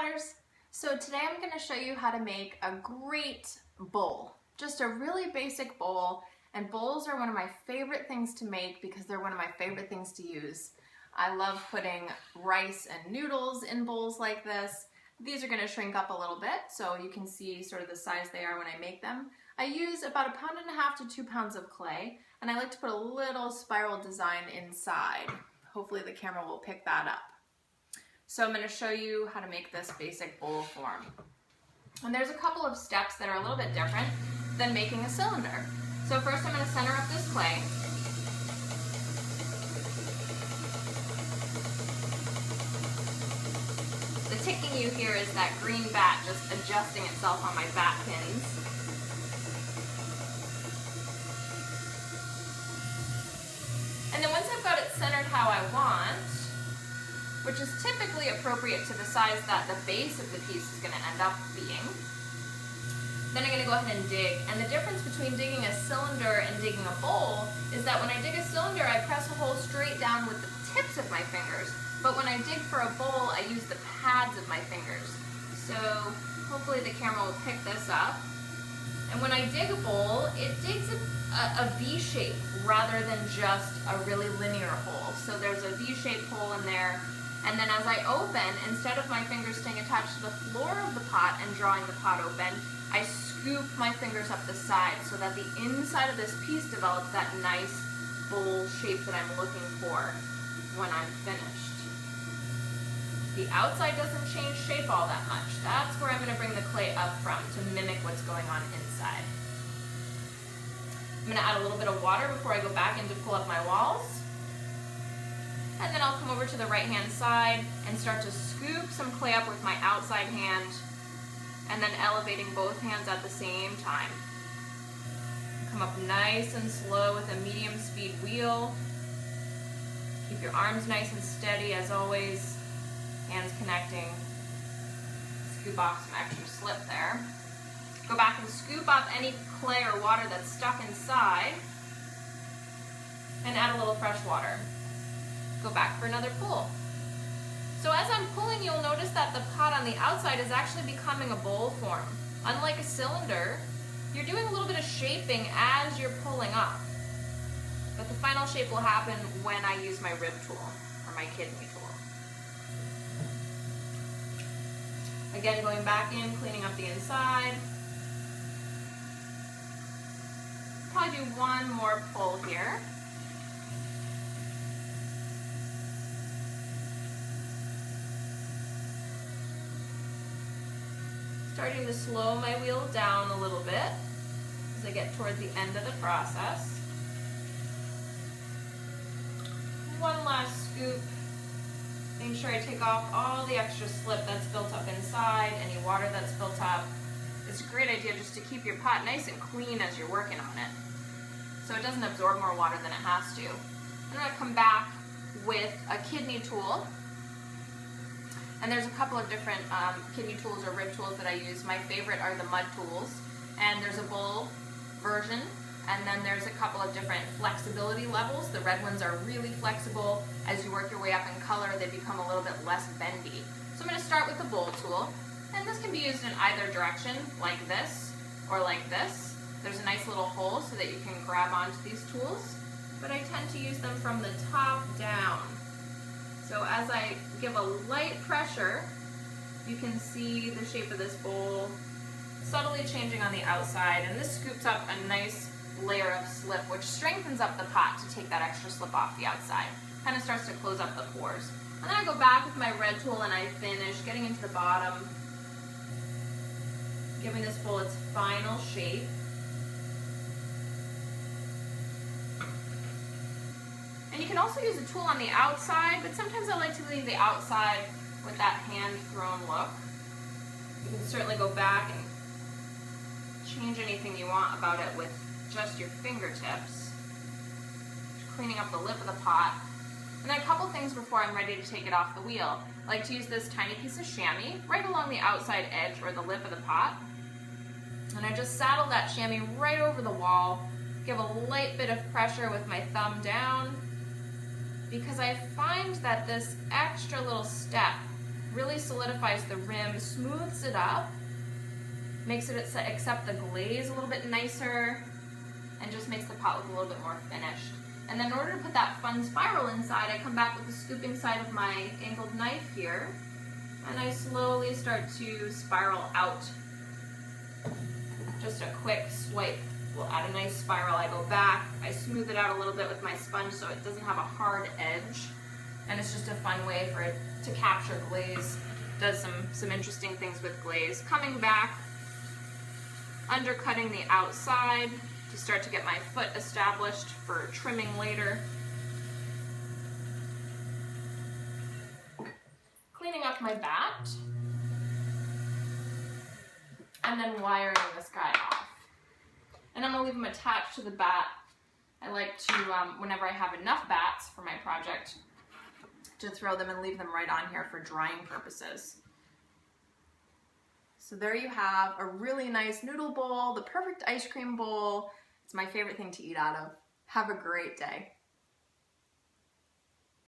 Platters. So today I'm going to show you how to make a great bowl. Just a really basic bowl, and bowls are one of my favorite things to make because they're one of my favorite things to use. I love putting rice and noodles in bowls like this. These are going to shrink up a little bit so you can see sort of the size they are when I make them. I use about 1.5 pounds to 2 pounds of clay, and I like to put a little spiral design inside. Hopefully the camera will pick that up. So I'm going to show you how to make this basic bowl form. And there's a couple of steps that are a little bit different than making a cylinder. So first I'm going to center up this clay. The ticking you hear is that green bat just adjusting itself on my bat pins. And then once I've got it centered how I want, which is typically appropriate to the size that the base of the piece is going to end up being, then I'm going to go ahead and dig. And the difference between digging a cylinder and digging a bowl is that when I dig a cylinder, I press a hole straight down with the tips of my fingers. But when I dig for a bowl, I use the pads of my fingers. So hopefully the camera will pick this up. And when I dig a bowl, it digs a V shape rather than just a really linear hole. So there's a V-shaped hole in there. And then as I open, instead of my fingers staying attached to the floor of the pot and drawing the pot open, I scoop my fingers up the side so that the inside of this piece develops that nice bowl shape that I'm looking for when I'm finished. The outside doesn't change shape all that much. That's where I'm going to bring the clay up from to mimic what's going on inside. I'm going to add a little bit of water before I go back in to pull up my walls. And then I'll come over to the right-hand side and start to scoop some clay up with my outside hand, and then elevating both hands at the same time. Come up nice and slow with a medium speed wheel. Keep your arms nice and steady as always, hands connecting. Scoop off some extra slip there. Go back and scoop up any clay or water that's stuck inside, and add a little fresh water. Go back for another pull. So as I'm pulling, you'll notice that the pot on the outside is actually becoming a bowl form. Unlike a cylinder, you're doing a little bit of shaping as you're pulling up. But the final shape will happen when I use my rib tool or my kidney tool. Again, going back in, cleaning up the inside. Probably do one more pull here. Starting to slow my wheel down a little bit as I get toward the end of the process. One last scoop. Make sure I take off all the extra slip that's built up inside, any water that's built up. It's a great idea just to keep your pot nice and clean as you're working on it, so it doesn't absorb more water than it has to. I'm going to come back with a kidney tool. And there's a couple of different kidney tools or rib tools that I use. My favorite are the mud tools. And there's a bowl version. And then there's a couple of different flexibility levels. The red ones are really flexible. As you work your way up in color, they become a little bit less bendy. So I'm going to start with the bowl tool. And this can be used in either direction, like this or like this. There's a nice little hole so that you can grab onto these tools. But I tend to use them from the top down. So as I give a light pressure, you can see the shape of this bowl subtly changing on the outside, and this scoops up a nice layer of slip, which strengthens up the pot to take that extra slip off the outside. Kind of starts to close up the pores. And then I go back with my red tool and I finish getting into the bottom, giving this bowl its final shape. And you can also use a tool on the outside, but sometimes I like to leave the outside with that hand-thrown look. You can certainly go back and change anything you want about it with just your fingertips. Cleaning up the lip of the pot. And then a couple things before I'm ready to take it off the wheel. I like to use this tiny piece of chamois right along the outside edge or the lip of the pot. And I just saddle that chamois right over the wall, give a light bit of pressure with my thumb down, because I find that this extra little step Really solidifies the rim, smooths it up, makes it accept the glaze a little bit nicer, and just makes the pot look a little bit more finished. And then in order to put that fun spiral inside, I come back with the scooping side of my angled knife here, and I slowly start to spiral out. Just a quick swipe will add a nice spiral. I go back, I smooth it out a little bit with my sponge so it doesn't have a hard edge, and it's just a fun way for it to capture glaze. Does some interesting things with glaze. Coming back, undercutting the outside to start to get my foot established for trimming later. Cleaning up my bat, and then wiring this guy off. And I'm gonna leave them attached to the bat. I like to, whenever I have enough bats for my project, to throw them and leave them right on here for drying purposes. So there you have a really nice noodle bowl, the perfect ice cream bowl. It's my favorite thing to eat out of. Have a great day.